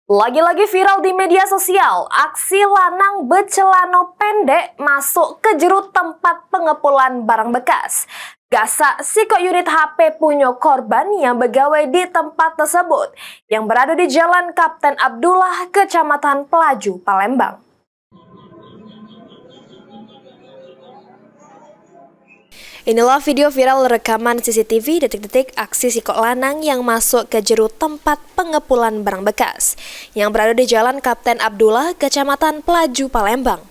Lagi-lagi viral di media sosial, aksi lanang bercelana pendek masuk ke jero tempat pengepulan barang bekas. Gasak sikok unit HP punya korban yang bergawe di tempat tersebut, yang berada di Jalan Kapten Abdullah, Kecamatan Pelaju, Palembang. Inilah video viral rekaman CCTV detik-detik aksi sikok lanang yang masuk ke jero tempat pengepulan barang bekas yang berada di Jalan Kapten Abdullah, Kecamatan Pelaju, Palembang.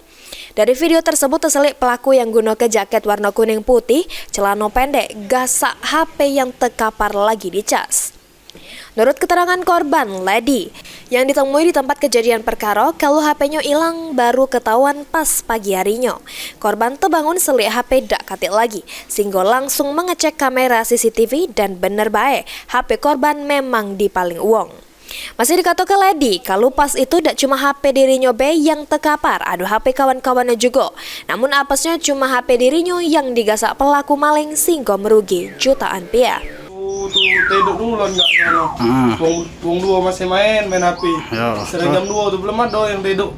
Dari video tersebut terselik pelaku yang gunakan jaket warna kuning putih, celana pendek, gasak HP yang terkapar lagi dicas. Menurut keterangan korban, Lady, yang ditemui di tempat kejadian perkara, kalau HP-nya hilang baru ketahuan pas pagi harinya. Korban terbangun selik HP dak katik lagi, sehingga langsung mengecek kamera CCTV dan bener baik, HP korban memang dipaling uang. Masih dikatakan Lady, kalau pas itu dak cuma HP dirinya be yang terkapar, ada HP kawan-kawannya juga. Namun apesnya cuma HP dirinya yang digasak pelaku maling sehingga merugi jutaan rupiah. Tuh tidur dulu lah enggak sana. Wong dua masih main HP. Serang jam 2 tuh belum ada yang tidur.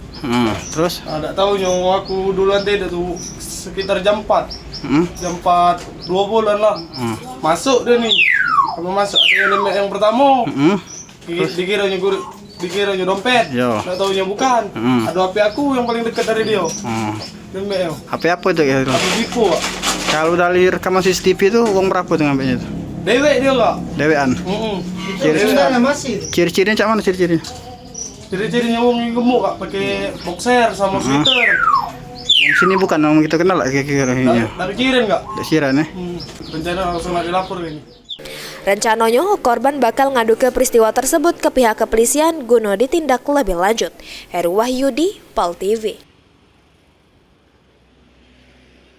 Terus? Ada tahu nyong aku duluan tidur tuh sekitar jam 4. Jam 4 2 bulan lah. Masuk dia nih. Apa masuk ada yang pertama. Dikiranya dompet. Enggak tahunya bukan. Ada HP aku yang paling dekat dari dia. HP apa itu ya? HP Vivo. Kalau dari rekaman CCTV itu uang berapa tuh ngambilnya itu? Dewek dia enggak? Dewean. Ciri-cirinya cak mana ciri-cirinya? Ciri-cirinya wong yang gemuk kak, pakai boxer sama sweater. Yang sini bukan orang kita kenal lah kira-kira ini. Dari Kiren enggak? Dari Kiren ya? Rencana langsung dilapor ini. Rencananya, korban bakal ngadu ke peristiwa tersebut ke pihak kepolisian guna ditindak lebih lanjut. Heru Wahyudi, Pal TV.